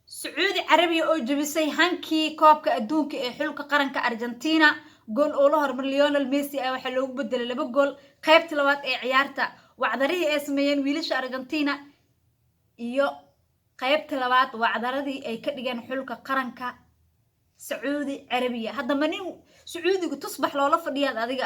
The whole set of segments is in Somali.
سعودي عربي أو جبسي هانكي كوبك أدونك حلوك قرنك أرجنتينا جول أولهر مليون الميسي أو حلوك بدل اللي بقول قيبت لوات عيارتا وعذريه اسمين ويلش أرجنتينا iyo qaybta labaad waa cadaradii ay ka dhigeen xulka qaranka Saudi Arabia hadda manin Saudigu tusbax loola fadhiyaad adiga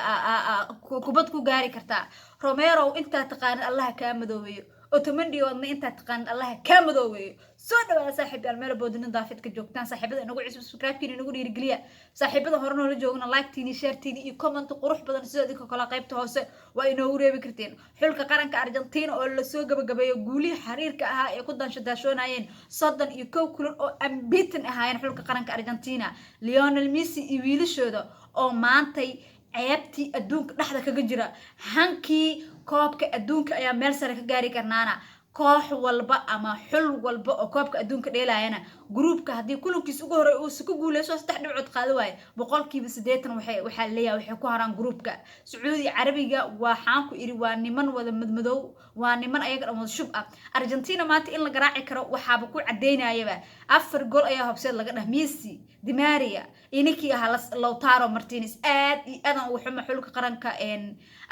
kubad ku gaari kartaa Romero inta taqaan Allah ka madoobeeyo Otamendi wadna inta taqaan Allah ka madoobeeyo soo dhawaada saaxiib meel boodin daafid ka joogtaan saaxiibada inagu cusub subscribe-kiina inagu dhiirigeliya saaxiibada hore noo la joogna like-tiini share-tiini iyo comment qurux badan sidoo idinka kala qaybta hoose waa inoo reebi karteen xulka qaranka Argentina oo la soo gabagabeeyo guulihii xiriirka ahaa ee ku danshoonayeen 31 kulan oo unbeaten ahaayeen xulka qaranka Argentina Lionel Messi iyo wiilashooda oo maantay ceebtii adduunka dhaxda kaga jira hankii koobka adduunka ayaa meel sare ka gaari karnaana koox walba ama xul walba oo koobka adduunka dheelayana groupka hadii kulankiis ugu horay uu ku guuleyso 3 dhibcood qaado waay 80% waxa leeyahay waxay ku haraan groupka Saudi Carabiga waxaan ku iri waa niman wada madmadow waa niman ayaga dhamad shub ah Argentina maanta in la garaaci karo waxaaba ku cadeynayaba 4 gool ayaa hobseed laga dhah Messi Di Maria iniki Lautaro Martinez aad ugu xuma xulka qaranka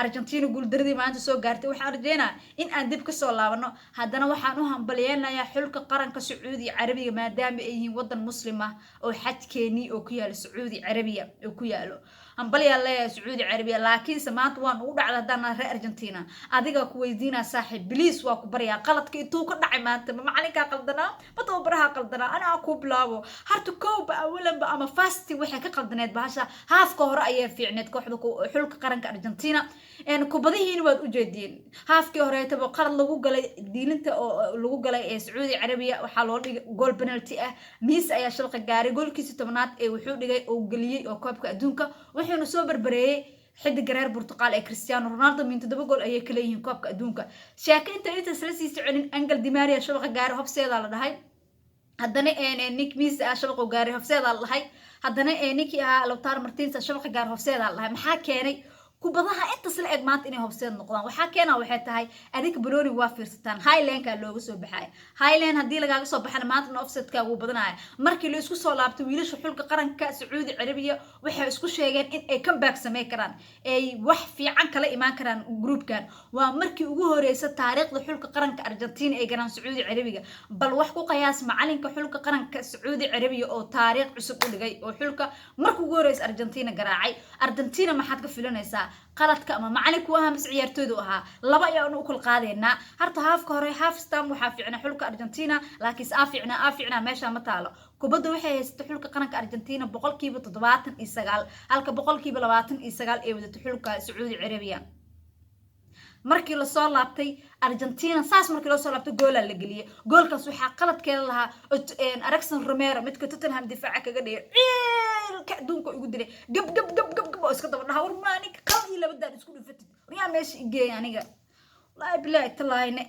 Argentina guul daradii maanta soo gaartay waxaan rajeynaa in aan dib ka soo laabano haddana waxaan u hambalyeelnayaa xulka qaranka Saudi Carabiga maadaama ay yihiin wadan muslim ah oo xajkeeni oo ku yaalo Saudi Carabiga oo ku yaalo hambalyeelaya Saudi Carabiga laakiin maanta waan ugu dhacday haddana reer Argentina adiga ku weydiina saaxiib please waa ku baryaa qaladka intuu ka dhacay maanta ma macalinka qaldanaa ma tababaraha qaldanaa ana ku bilaabo harta koob awalanba ama fasti waxay ka qaldaneed bahasha haafka hore ayay fiicneed kooxda xulka qaranka Argentina kubadihiin waad u jeedeen haafkii hore tabo qalad lagu galay diilinta oo lagu galay ee Saudi Carabiga waxa loo dhigay goal penalty ah Messi ayaa shalqa gaaray goolkiisa 10aad ee wuxuu dhigay oo galiyay oo koobka adduunka wuxuuna soo barbareeyay xidig reer Portugal ee Cristiano Ronaldo min 7 gool ayay kala yihiin koobka adduunka sheekaynta inta isla sii soconin Angel Di Maria shalqa gaaray hobseeda la dhahay haddana Nick Messi shalqa gaaray hobseeda la dhahay haddana Nicky Lautaro Martinez shalqa gaaray hobseeda la dhahay maxaa keenay kubadaha inta sila eg maanta inay hobseed noqdaan waxa keena waxay tahay adiga Brony waa fiirsataan Highland-ka looga soo baxay Highland hadii lagaaga soo baxana maanta offset-ka ugu badanaya markii la isku soo laabtay wiilasha xulka qaranka Saudi Carabiga waxay isku sheegeen in ay comeback sameey karaan ay wax fiican kala imaan karaan groupkan waa markii ugu horeysay taariikhda xulka qaranka Argentina ay garan Saudi Carabiga bal wax ku qiyaas macalinka xulka qaranka Saudi Carabiga oo taariikh cusub u dhigay oo xulka markii ugu horeysay Argentina garaacay Argentina maxaad ka filanaysaa qaladka ama macalinku aha mis ciyaartooydu aha laba ayaan u kala qaadeena harta haafka hore haaf stam waxa fiicna xulka Argentina laakiin fiicna meesha ma taalo kubadda waxay haysatay xulka qaranka Argentina 79 halka 29 ee wadato xulka Saudi Carabiga markii la soo laabtay Argentina saas markii la soo laabtay gool la galiyay goolkaas waxa qaladkeeda lahaa Alexander Romero midka Tottenham difaaca kaga dhigay ka dunka ugu dilay gab oo iska daba dhaha warmaani qal iyo labadaan isku dhufatid riyaa meesha igeey aniga la bilaay talaayna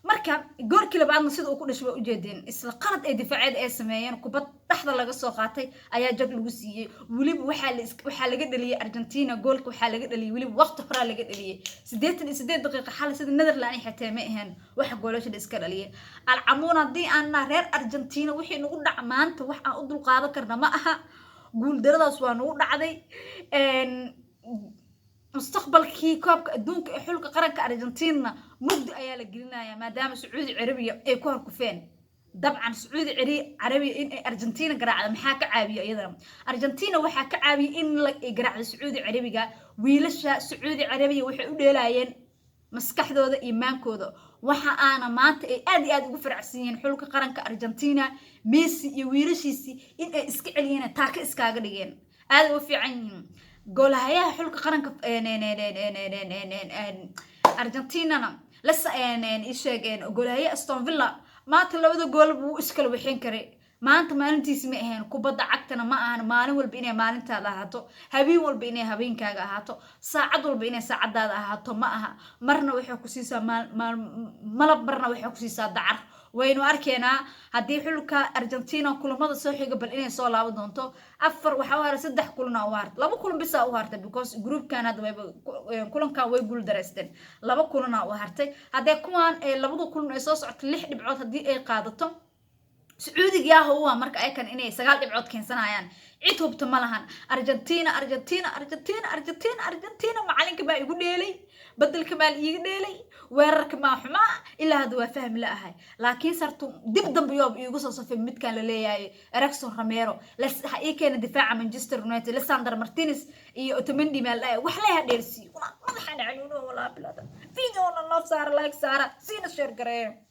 marka goolkii labaadna sida uu ku dhashay u jeedeen isla qalad ay difaaceed ay sameeyeen kubad dhaxda laga soo qaatay ayaa jag lagu siiyay waliba waxa laga dhaliyay Argentina goolka waxa laga dhaliyay waliba waqti hore laga dhaliyay 88 daqiiqo xal sida Netherland ay xataa ma ahayn wax goolasha iska dhaliyay alcamuun hadii aan reer Argentina wixii nagu dhac maanta wax aan u dul qaadan karna ma aha guul daradaas waa nagu dhacday mustaqbalkii koobka adduunka ee xulka qaranka Argentina muddo ayaa la gelinayaa maadaama Saudi Carabiga ay ku horkufeen dabcan Saudi Carabiga in ay Argentina garaacdo maxaa ka caawiyo iyadana Argentina waxa ka caawiyo in la garaacdo Saudi Carabiga wiilasha Saudi Carabiga waxay u dheelayeen maskaxdooda iimaankooda waxa aana maanta ay aad ugu faracsan yihiin xulka qaranka Argentina Messi iyo wiilashiisi in ay iska celiyeen taaka iskaaga dhigeen aad u fiican yihiin goolahayaha xulka qaranka Argentina la sheegeen goolahayaha Aston Villa maanta labada gool buu iskala wixin karay maanta maalintiis ma ahayn kubadda cagtana ma ahan maalin walba inay maalintaada ahaato habeen walba inay habeenkaaga ahaato saacad walba inay saacadaada ahaato ma aha marna waxay ku siisaa malab marna waxay ku siisaa dacar waynu arkeena hadii xulka Argentina kulamada soo xiga bal inay soo laabo doonto afar waxa u haray 3 kulan oo harta 2 kulan bis u hartay because groupkan hadda way kulanka way guul dareysteen 2 kulan oo hartay hadee kuwan ee labada kulan ay soo socotay 6 dhibcood hadii ay qaadato سعودي يا هو مرك أي كان إني سجال يبعد كنسنايان عيد هبط ملهن أرجنتينا أرجنتينا أرجنتينا أرجنتينا أرجنتينا معلنك بقى يقول لي بدل كمال يقول لي ويرك ما حما إلا هذا فهم لا هاي لكن صرتوا دب بيوب يقصص في مد كان للي إريكسون راميرو لس هاي كان دفاع مانشستر يونايتد لساندر مارتينيز أوتومندي مال وحلاها ديرسي ما حنا عيونه ولا بلاد في جون الله صار لايك سارة سين الشرقرين